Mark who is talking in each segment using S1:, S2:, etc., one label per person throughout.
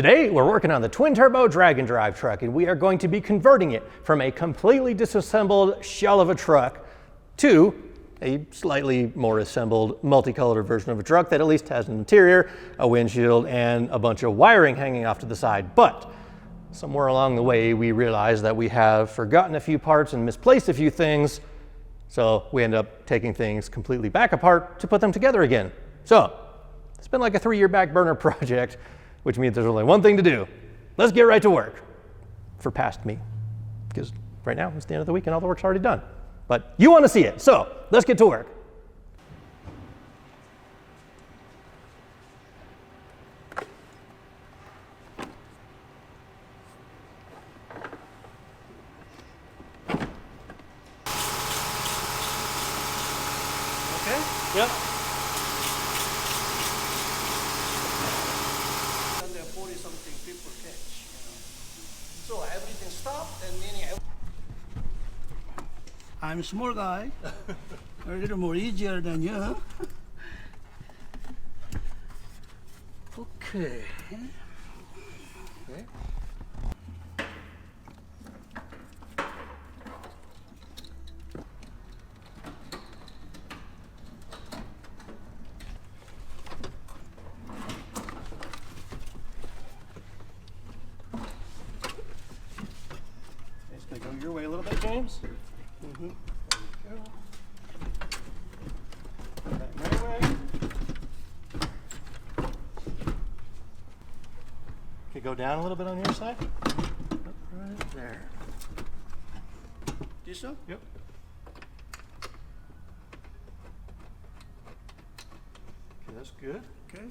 S1: Today, we're working on the twin-turbo drag and drive truck, and we are going to be converting it from a completely disassembled shell of a truck to a slightly more assembled, multicolored version of a truck that at least has an interior, a windshield, and a bunch of wiring hanging off to the side. But somewhere along the way, we realized that we have forgotten a few parts and misplaced a few things, so we end up taking things completely back apart to put them together again. So it's been like a 3-year back burner project, which means there's only one thing to do. Let's get right to work. For past me, because right now it's the end of the week and all the work's already done. But you want to see it, so let's get to work. Okay? Yep.
S2: 40-something people catch, So everything stopped and meaning I'm a small guy, a little more easier than you. Okay. Okay.
S1: It's gonna go your way a little bit, James.
S2: Mm-hmm.
S1: There you go. Back my way. Okay, go down a little bit on your side.
S2: Right there. This one?
S1: Yep. Okay, that's good.
S2: Okay.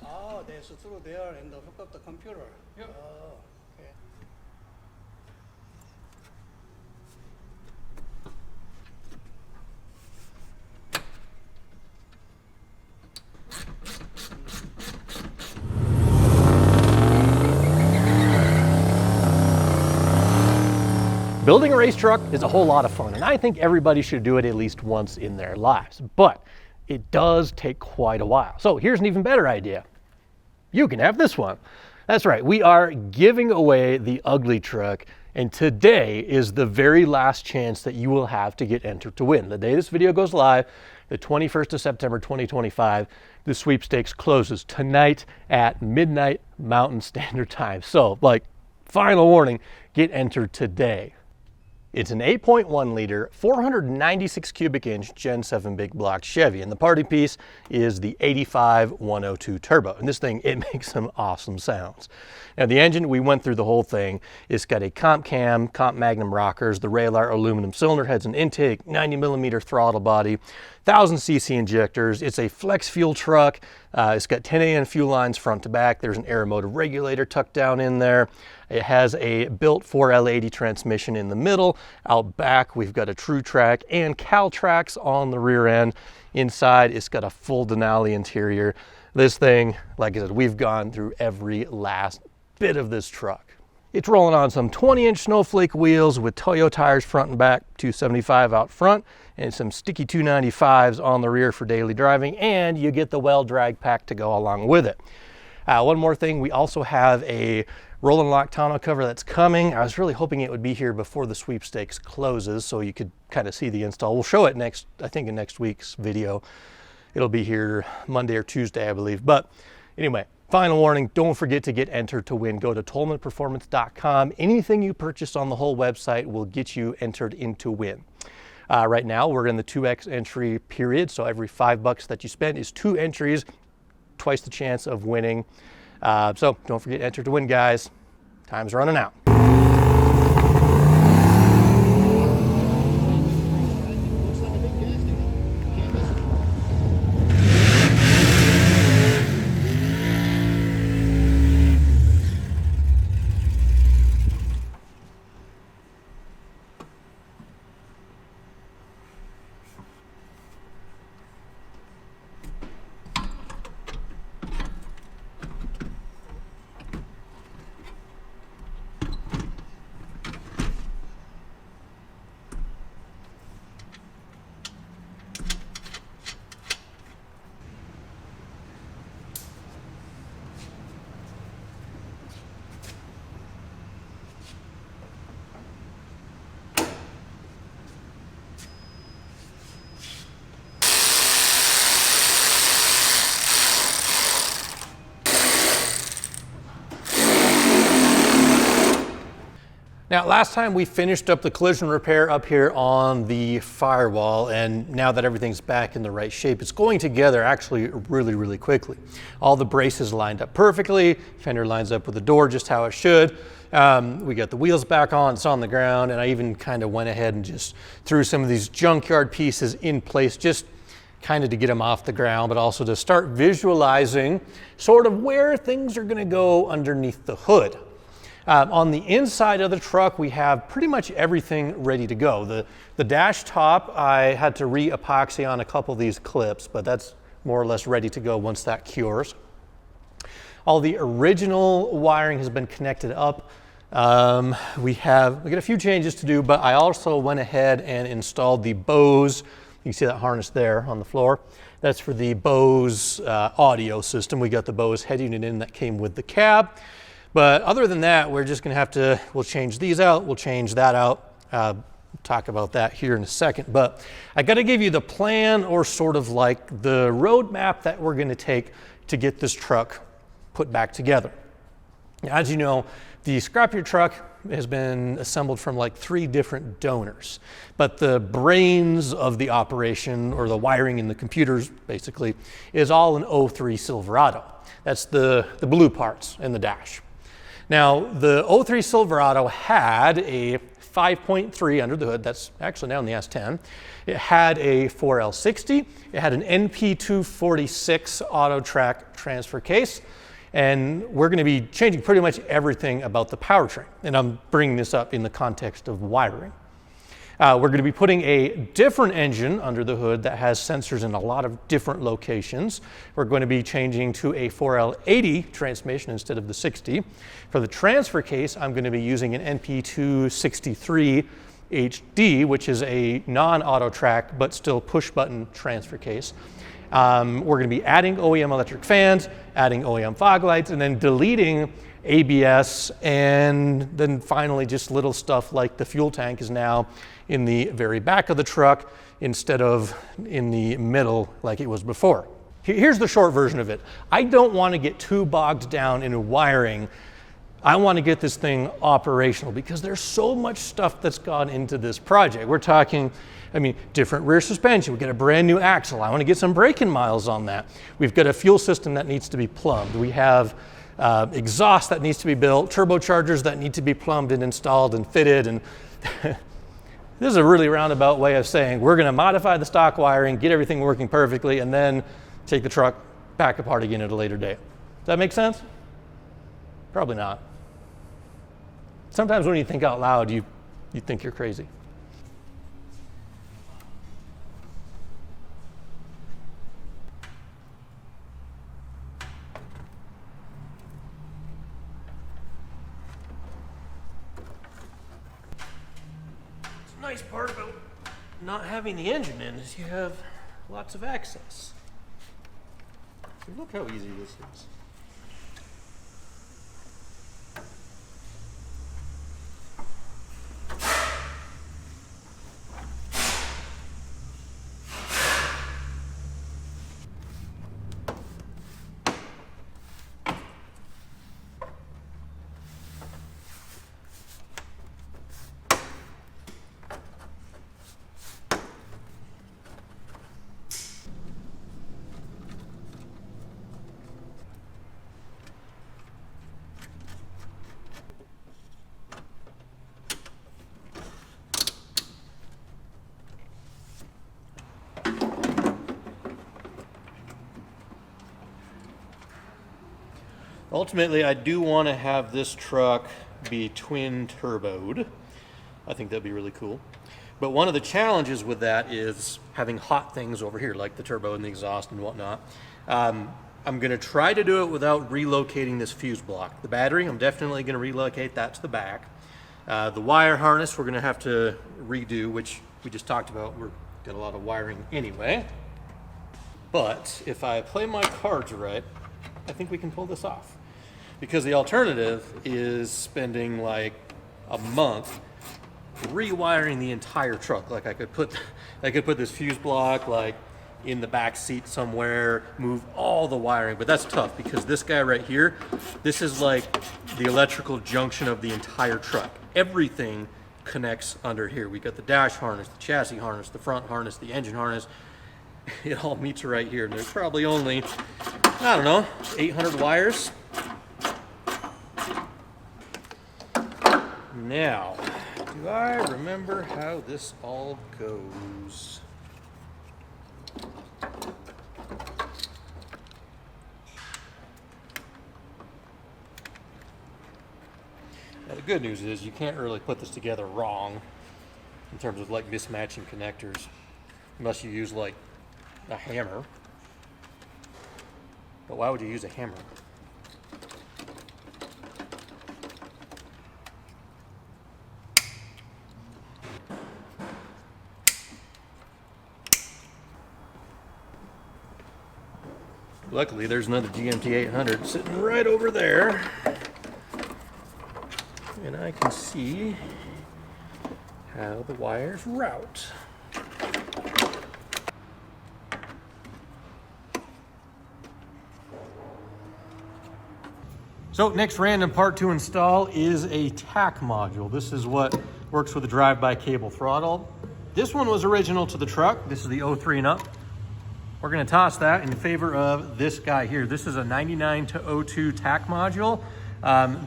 S2: Oh, there's through there and hook up the computer.
S1: Yep.
S2: Oh, okay.
S1: Building a race truck is a whole lot of fun, and I think everybody should do it at least once in their lives, but it does take quite a while. So here's an even better idea. You can have this one. That's right, we are giving away the UglyTruck, and today is the very last chance that you will have to get entered to win. The day this video goes live, the 21st of September 2025, the sweepstakes closes tonight at midnight Mountain Standard Time. So, final warning, get entered today. It's an 8.1 liter, 496 cubic inch Gen 7 big block Chevy, and the party piece is the 85 102 turbo. And this thing, it makes some awesome sounds. Now the engine, we went through the whole thing. It's got a comp cam, comp magnum rockers, the Ralar aluminum cylinder heads and intake, 90mm throttle body, 1000cc injectors. It's a flex fuel truck. It's got 10 fuel lines front to back. There's an air motor regulator tucked down in there. It has a built 4L80 transmission in the middle. Out back, we've got a TrueTrack and CalTrax on the rear end. Inside, it's got a full Denali interior. This thing, like I said, we've gone through every last bit of this truck. It's rolling on some 20-inch snowflake wheels with Toyo tires front and back, 275 out front, and some sticky 295s on the rear for daily driving, and you get the well drag pack to go along with it. One more thing, we also have a roll and lock tonneau cover that's coming. I was really hoping it would be here before the sweepstakes closes so you could kind of see the install. We'll show it next, I think in next week's video. It'll be here Monday or Tuesday, I believe. But anyway, final warning, don't forget to get entered to win. Go to tolmanperformance.com. Anything you purchase on the whole website will get you entered into win. Right now, we're in the 2x entry period, so every $5 that you spend is 2 entries, twice the chance of winning. So don't forget to enter to win, guys. Time's running out. Now, last time we finished up the collision repair up here on the firewall, and now that everything's back in the right shape, it's going together actually really, really quickly. All the braces lined up perfectly, fender lines up with the door just how it should. We got the wheels back on, it's on the ground, and I even kind of went ahead and just threw some of these junkyard pieces in place, just kind of to get them off the ground, but also to start visualizing sort of where things are gonna go underneath the hood. On the inside of the truck, we have pretty much everything ready to go. The dash top, I had to re-epoxy on a couple of these clips, but that's more or less ready to go once that cures. All the original wiring has been connected up. We got a few changes to do, but I also went ahead and installed the Bose. You can see that harness there on the floor. That's for the Bose audio system. We got the Bose head unit in that came with the cab. But other than that, we're just gonna have to, we'll change these out, we'll change that out. Talk about that here in a second. But I gotta give you the plan, or sort of like the roadmap that we're gonna take to get this truck put back together. Now, as you know, the scrapyard truck has been assembled from like 3 different donors, but the brains of the operation, or the wiring in the computers basically, is all an 03 Silverado. That's the blue parts in the dash. Now, the 03 Silverado had a 5.3 under the hood. That's actually now in the S10. It had a 4L60. It had an NP246 AutoTrack transfer case. And we're going to be changing pretty much everything about the powertrain. And I'm bringing this up in the context of wiring. We're going to be putting a different engine under the hood that has sensors in a lot of different locations. We're going to be changing to a 4L80 transmission instead of the 60. For the transfer case, I'm going to be using an NP263 HD, which is a non-auto track but still push button transfer case. We're going to be adding OEM electric fans, adding OEM fog lights, and then deleting ABS, and then finally just little stuff like the fuel tank is now in the very back of the truck instead of in the middle like it was before. Here's the short version of it. I don't want to get too bogged down in wiring. I want to get this thing operational because there's so much stuff that's gone into this project. We're talking, I mean, different rear suspension. We got a brand new axle. I want to get some braking miles on that. We've got a fuel system that needs to be plumbed. We have exhaust that needs to be built, turbochargers that need to be plumbed and installed and fitted. And this is a really roundabout way of saying we're going to modify the stock wiring, get everything working perfectly, and then take the truck back apart again at a later date. Does that make sense? Probably not. Sometimes when you think out loud, you think you're crazy. The nice part about not having the engine in is you have lots of access. Look how easy this is. Ultimately, I do want to have this truck be twin turboed. I think that'd be really cool. But one of the challenges with that is having hot things over here, like the turbo and the exhaust and whatnot. I'm going to try to do it without relocating this fuse block. The battery, I'm definitely going to relocate that to the back. The wire harness, we're going to have to redo, which we just talked about. We've got a lot of wiring anyway. But if I play my cards right, I think we can pull this off. Because the alternative is spending like a month rewiring the entire truck. Like I could put this fuse block like in the back seat somewhere, move all the wiring, but that's tough because this guy right here, this is like the electrical junction of the entire truck. everything connects under here. We got the dash harness, the chassis harness, the front harness, the engine harness. It all meets right here. And there's probably only, I don't know, 800 wires. Now, do I remember how this all goes? Now, the good news is you can't really put this together wrong in terms of like mismatching connectors, unless you use like a hammer. But why would you use a hammer? Luckily, there's another GMT 800 sitting right over there. And I can see how the wires route. So next random part to install is a tack module. This is what works with the drive-by cable throttle. This one was original to the truck. This is the 03 and up. We're gonna toss that in favor of this guy here. This is a 99 to 02 tack module.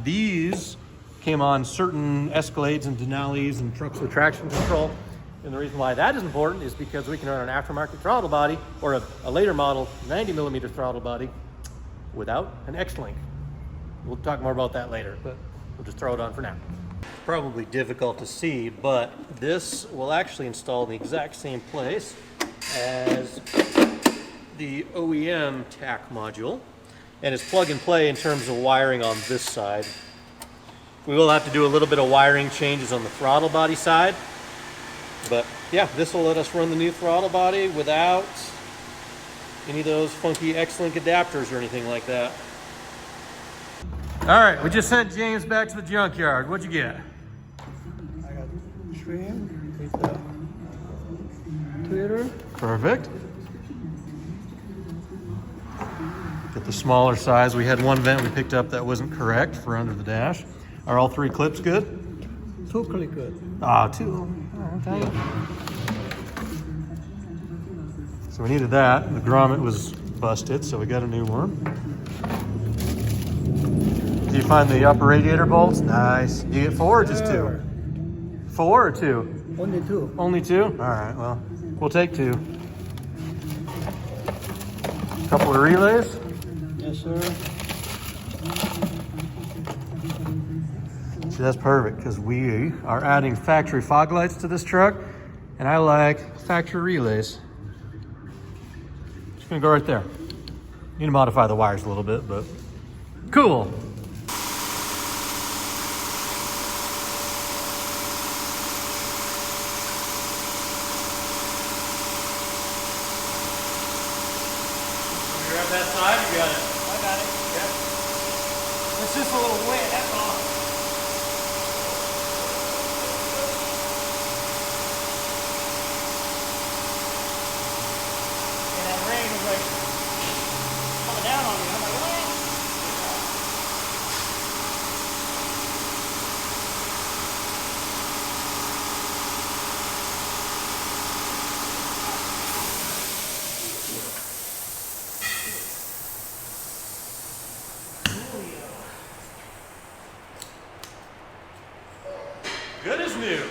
S1: These came on certain Escalades and Denali's and trucks with traction control. And the reason why that is important is because we can run an aftermarket throttle body or a later model 90 millimeter throttle body without an X-link. We'll talk more about that later, but we'll just throw it on for now. Probably difficult to see, but this will actually install in the exact same place as the OEM tack module, and it's plug and play in terms of wiring on this side. We will have to do a little bit of wiring changes on the throttle body side, but yeah, this will let us run the new throttle body without any of those funky X-Link adapters or anything like that. All right, we just sent James back to the junkyard. What'd you get?
S2: I got trim with the tweeter.
S1: Perfect. Get the smaller size. We had one vent we picked up that wasn't correct for under the dash. Are all three clips good?
S2: Totally good.
S1: Ah, two. Okay. So we needed that. The grommet was busted, so we got a new one. Did you find the upper radiator bolts? Nice. You get four or just two? 4 or 2?
S2: Only 2.
S1: Only 2? All right, well, we'll take 2. Couple of relays.
S2: Yes, sir.
S1: See, that's perfect because we are adding factory fog lights to this truck, and I like factory relays. Just gonna go right there. Need to modify the wires a little bit, but cool. Grab that side, you got it.
S2: I got it.
S1: Yep.
S2: It's just a little wet, that's all. And that rain was like coming down on me. I'm like, what?
S1: Good as new.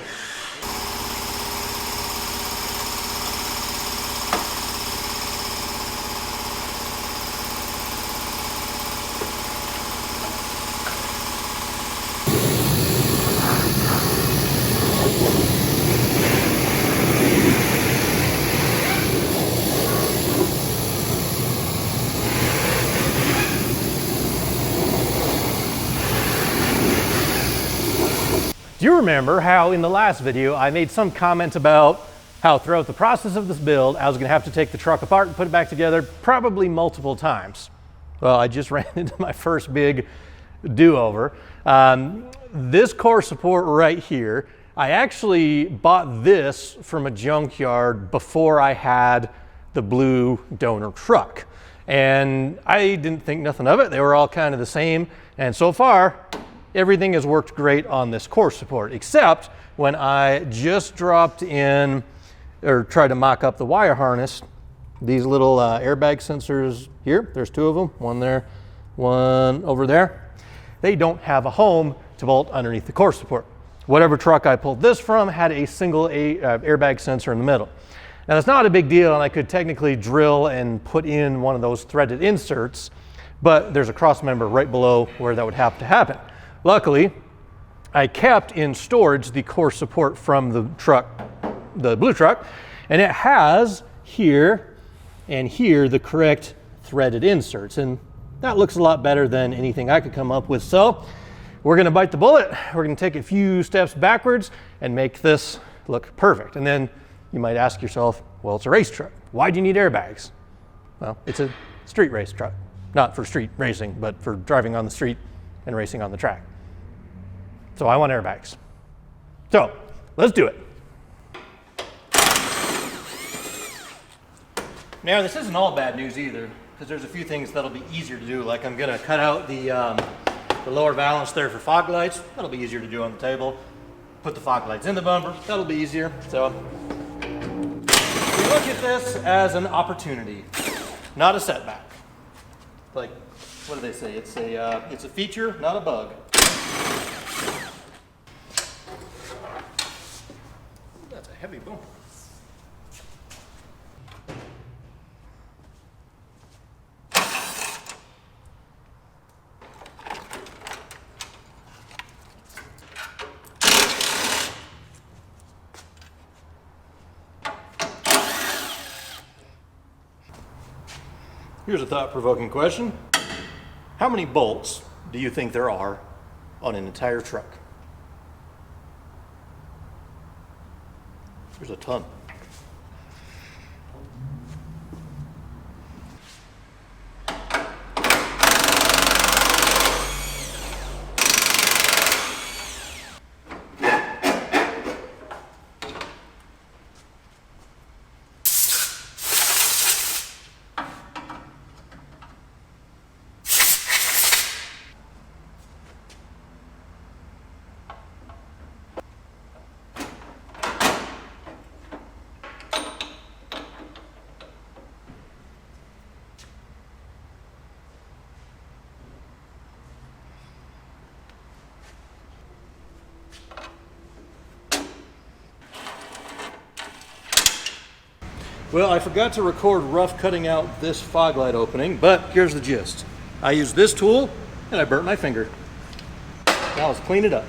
S1: Do you remember how in the last video I made some comment about how throughout the process of this build I was going to have to take the truck apart and put it back together probably multiple times? Well, I just ran into my first big do-over. This core support right here, I actually bought this from a junkyard before I had the blue donor truck. And I didn't think nothing of it. They were all kind of the same. And so far, everything has worked great on this core support, except when I just dropped in or tried to mock up the wire harness. These little airbag sensors here, there's 2 of them, one there, one over there. They don't have a home to bolt underneath the core support. Whatever truck I pulled this from had a single airbag sensor in the middle. Now that's not a big deal, and I could technically drill and put in one of those threaded inserts, but there's a cross member right below where that would have to happen. Luckily, I kept in storage the core support from the truck, the blue truck, and it has here and here the correct threaded inserts, and that looks a lot better than anything I could come up with. So we're gonna bite the bullet. We're gonna take a few steps backwards and make this look perfect. And then you might ask yourself, well, it's a race truck. Why do you need airbags? Well, it's a street race truck. Not for street racing, but for driving on the street and racing on the track. So I want airbags. So let's do it. Now this isn't all bad news either, because there's a few things that'll be easier to do. Like I'm gonna cut out the lower valance there for fog lights. That'll be easier to do on the table. Put the fog lights in the bumper. That'll be easier. So we look at this as an opportunity, not a setback. Like, what do they say? It's a feature, not a bug. That's a heavy bumper. Here's a thought-provoking question. How many bolts do you think there are on an entire truck? There's a ton. Well, I forgot to record rough cutting out this fog light opening, but here's the gist. I used this tool and I burnt my finger. Now let's clean it up.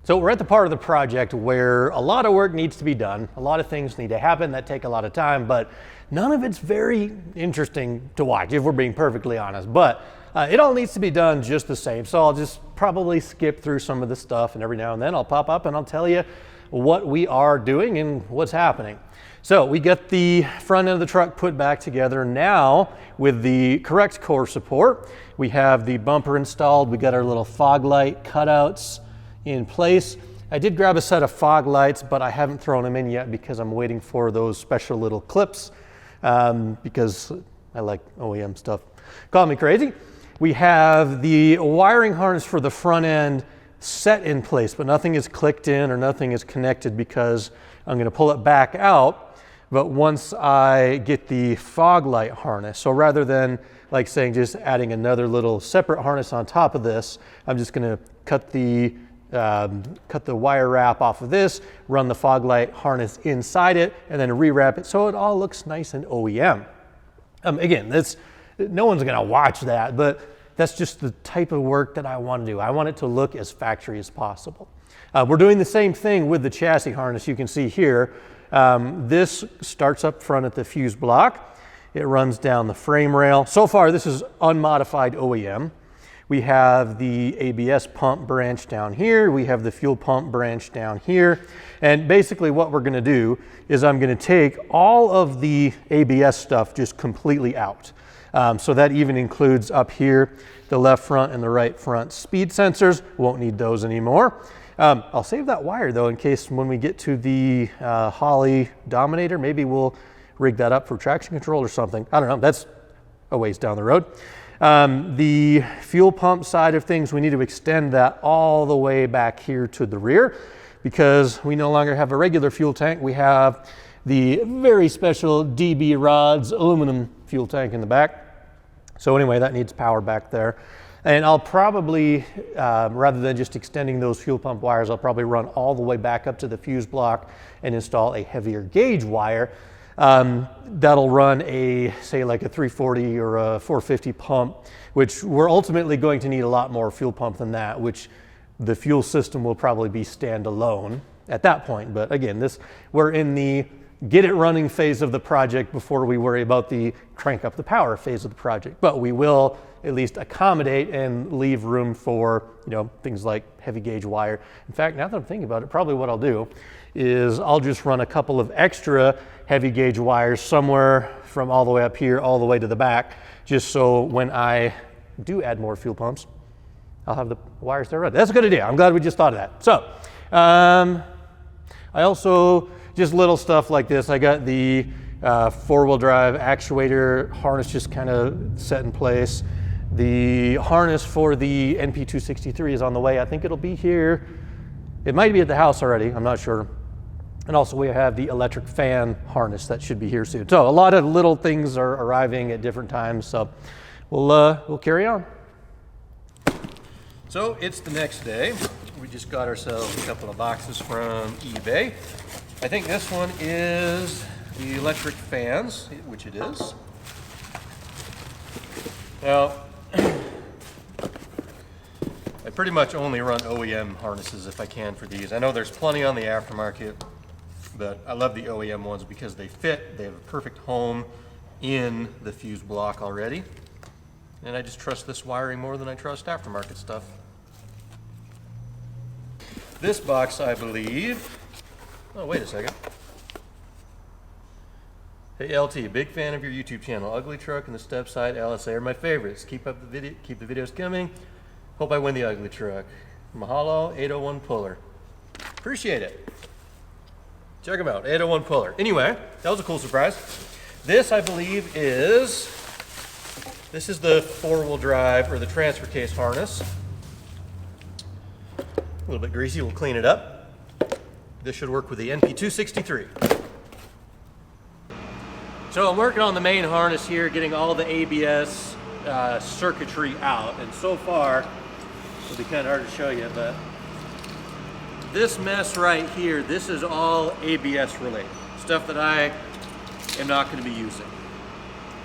S1: So we're at the part of the project where a lot of work needs to be done. A lot of things need to happen that take a lot of time, but none of it's very interesting to watch, if we're being perfectly honest. But it all needs to be done just the same. So I'll just probably skip through some of the stuff, and every now and then I'll pop up and I'll tell you what we are doing and what's happening. So we get the front end of the truck put back together now with the correct core support. We have the bumper installed. We got our little fog light cutouts in place. I did grab a set of fog lights, but I haven't thrown them in yet because I'm waiting for those special little clips because I like OEM stuff. Call me crazy. We have the wiring harness for the front end set in place, but nothing is clicked in or nothing is connected because I'm going to pull it back out. But once I get the fog light harness, so rather than like saying just adding another little separate harness on top of this, I'm just going to cut the wire wrap off of this, run the fog light harness inside it, and then rewrap it so it all looks nice and OEM. Again, no one's gonna watch that, but that's just the type of work that I want to do. I want it to look as factory as possible. We're doing the same thing with the chassis harness. You can see here, this starts up front at the fuse block. It runs down the frame rail. So far, this is unmodified OEM. We have the ABS pump branch down here. We have the fuel pump branch down here. And basically what we're gonna do is I'm gonna take all of the ABS stuff just completely out. So that even includes up here, the left front and the right front speed sensors. Won't need those anymore. I'll save that wire though, in case when we get to the Holley Dominator, maybe we'll rig that up for traction control or something. I don't know, that's a ways down the road. The fuel pump side of things, we need to extend that all the way back here to the rear because we no longer have a regular fuel tank. We have the very special DB Rods aluminum fuel tank in the back. So anyway, that needs power back there. And I'll probably, rather than just extending those fuel pump wires, I'll probably run all the way back up to the fuse block and install a heavier gauge wire. That'll run a, say like a 340 or a 450 pump, which we're ultimately going to need a lot more fuel pump than that, which the fuel system will probably be standalone at that point. But again, we're in the get it running phase of the project before we worry about the crank up the power phase of the project. But we will at least accommodate and leave room for, things like heavy gauge wire. In fact, now that I'm thinking about it, probably what I'll do is I'll just run a couple of extra heavy gauge wires somewhere from all the way up here, all the way to the back, just so when I do add more fuel pumps, I'll have the wires there ready. That's a good idea. I'm glad we just thought of that. So, I also, just little stuff like this. I got the four-wheel drive actuator harness just kind of set in place. The harness for the NP263 is on the way. I think it'll be here. It might be at the house already, I'm not sure. And also we have the electric fan harness that should be here soon. So a lot of little things are arriving at different times, so we'll carry on. So it's the next day. We just got ourselves a couple of boxes from eBay. I think this one is the electric fans, which it is. Now, I pretty much only run OEM harnesses if I can for these. I know there's plenty on the aftermarket, but I love the OEM ones because they fit, they have a perfect home in the fuse block already. And I just trust this wiring more than I trust aftermarket stuff. This box, I believe, oh, wait a second. Hey LT, big fan of your YouTube channel. UglyTruck and the step side LSA are my favorites. Keep the videos coming. Hope I win the UglyTruck. Mahalo, 801 puller. Appreciate it. Check them out, 801 puller. Anyway, that was a cool surprise. This, I believe, is the four-wheel drive or the transfer case harness. A little bit greasy, we'll clean it up. This should work with the NP263. So I'm working on the main harness here, getting all the ABS circuitry out. And so far, it'll be kind of hard to show you, but this mess right here, this is all ABS related. Stuff that I am not going to be using.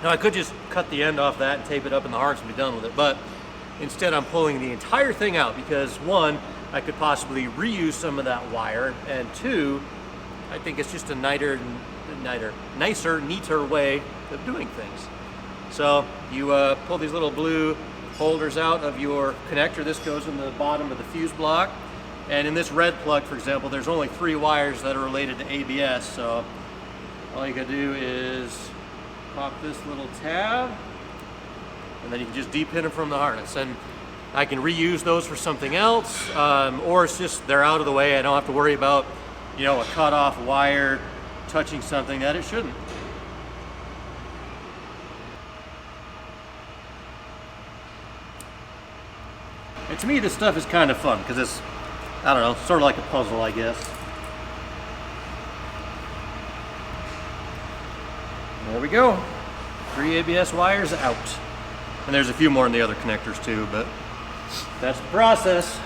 S1: Now I could just cut the end off that and tape it up in the harness and be done with it, but instead I'm pulling the entire thing out because one, I could possibly reuse some of that wire, and two, I think it's just a nicer, neater way of doing things. So you pull these little blue holders out of your connector. This goes in the bottom of the fuse block. And in this red plug, for example, there's only 3 wires that are related to ABS. So all you gotta do is pop this little tab, and then you can just depin them from the harness. And I can reuse those for something else, or it's just they're out of the way. I don't have to worry about, a cut off wire touching something that it shouldn't. And to me, this stuff is kind of fun because it's, I don't know, sort of like a puzzle, I guess. There we go. 3 ABS wires out. And there's a few more in the other connectors too, but that's the process.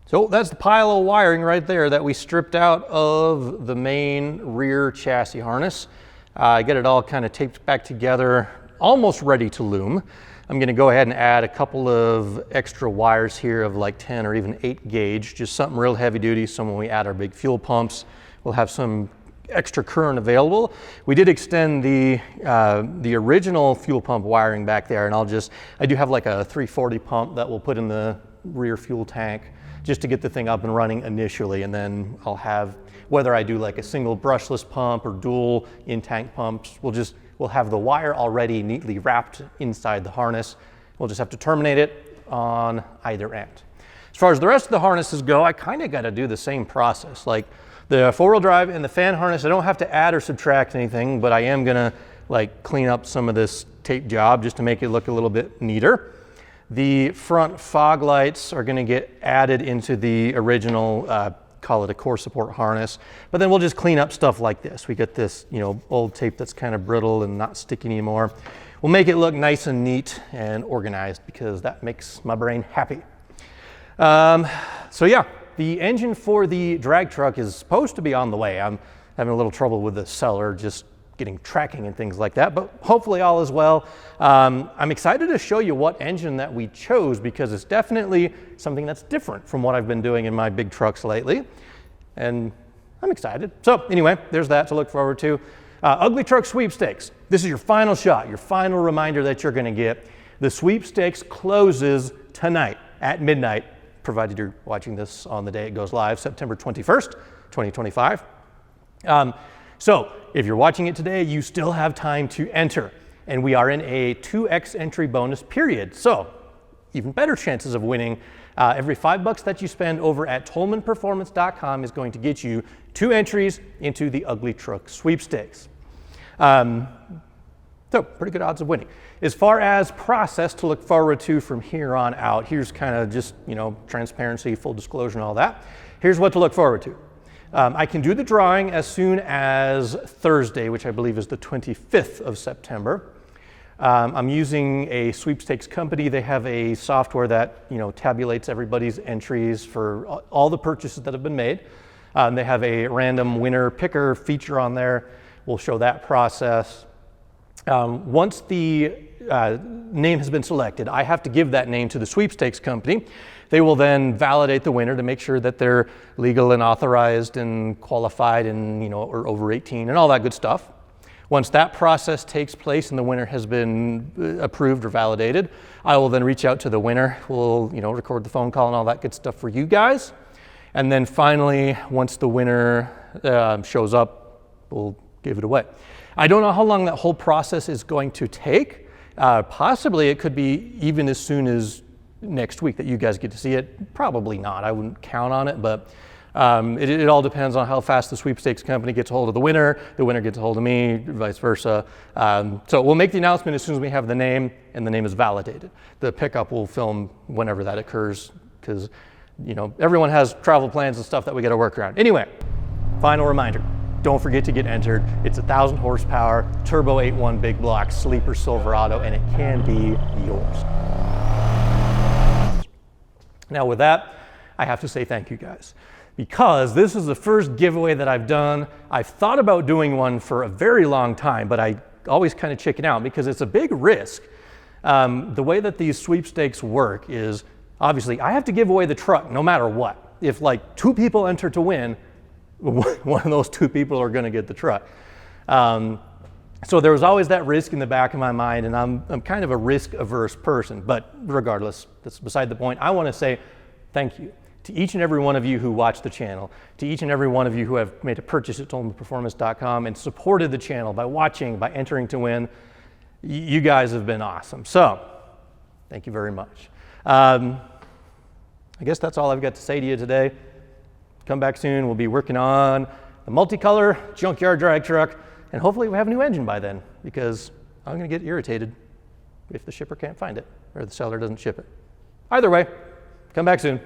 S1: So that's the pile of wiring right there that we stripped out of the main rear chassis harness. I get it all kind of taped back together, almost ready to loom. I'm going to go ahead and add a couple of extra wires here of like 10 or even 8 gauge, just something real heavy duty, so when we add our big fuel pumps, we'll have some extra current available. We did extend the original fuel pump wiring back there, and I do have like a 340 pump that we'll put in the rear fuel tank, just to get the thing up and running initially. And then I'll have, whether I do like a single brushless pump or dual in-tank pumps, we'll have the wire already neatly wrapped inside the harness. We'll just have to terminate it on either end. As far as the rest of the harnesses go, I kind of got to do the same process. Like the four-wheel drive and the fan harness, I don't have to add or subtract anything, but I am going to like clean up some of this tape job just to make it look a little bit neater. The front fog lights are going to get added into the original, call it a core support harness, but then we'll just clean up stuff like this. We get this, old tape that's kind of brittle and not sticky anymore. We'll make it look nice and neat and organized because that makes my brain happy. So yeah, the engine for the drag truck is supposed to be on the way. I'm having a little trouble with the seller, just getting tracking and things like that, but hopefully all is well. I'm excited to show you what engine that we chose because it's definitely something that's different from what I've been doing in my big trucks lately, and I'm excited. So anyway, there's that to look forward to. UglyTruck Sweepstakes. This is your final shot, your final reminder that you're gonna get. The Sweepstakes closes tonight at midnight, provided you're watching this on the day it goes live, September 21st, 2025. So if you're watching it today, you still have time to enter. And we are in a 2x entry bonus period. So even better chances of winning. Every $5 that you spend over at tolmanperformance.com is going to get you 2 entries into the UglyTruck Sweepstakes. So pretty good odds of winning. As far as process to look forward to from here on out, here's kind of just, transparency, full disclosure and all that. Here's what to look forward to. I can do the drawing as soon as Thursday, which I believe is the 25th of September. I'm using a sweepstakes company. They have a software that tabulates everybody's entries for all the purchases that have been made. They have a random winner picker feature on there. We'll show that process. Once the name has been selected, I have to give that name to the sweepstakes company. They will then validate the winner to make sure that they're legal and authorized and qualified and or over 18 and all that good stuff. Once that process takes place and the winner has been approved or validated, I will then reach out to the winner. We'll record the phone call and all that good stuff for you guys. And then finally, once the winner shows up, we'll give it away. I don't know how long that whole process is going to take. Possibly it could be even as soon as next week that you guys get to see it. Probably not. I wouldn't count on it, but it all depends on how fast the sweepstakes company gets a hold of the winner gets a hold of me, vice versa. So we'll make the announcement as soon as we have the name and the name is validated. The pickup will film whenever that occurs because everyone has travel plans and stuff that we got to work around. Anyway, final reminder. Don't forget to get entered. It's 1,000 horsepower, turbo 8.1 big block, sleeper Silverado, and it can be yours. Now with that, I have to say thank you guys because this is the first giveaway that I've done. I've thought about doing one for a very long time, but I always kind of chicken out because it's a big risk. The way that these sweepstakes work is obviously I have to give away the truck no matter what. If like 2 people enter to win, one of those 2 people are going to get the truck. So there was always that risk in the back of my mind, and I'm kind of a risk-averse person. But regardless, that's beside the point. I want to say thank you to each and every one of you who watched the channel, to each and every one of you who have made a purchase at tolmanperformance.com and supported the channel by watching, by entering to win. You guys have been awesome. So thank you very much. I guess that's all I've got to say to you today. Come back soon. We'll be working on the multicolor junkyard drag truck, and hopefully we have a new engine by then because I'm going to get irritated if the shipper can't find it or the seller doesn't ship it. Either way, come back soon.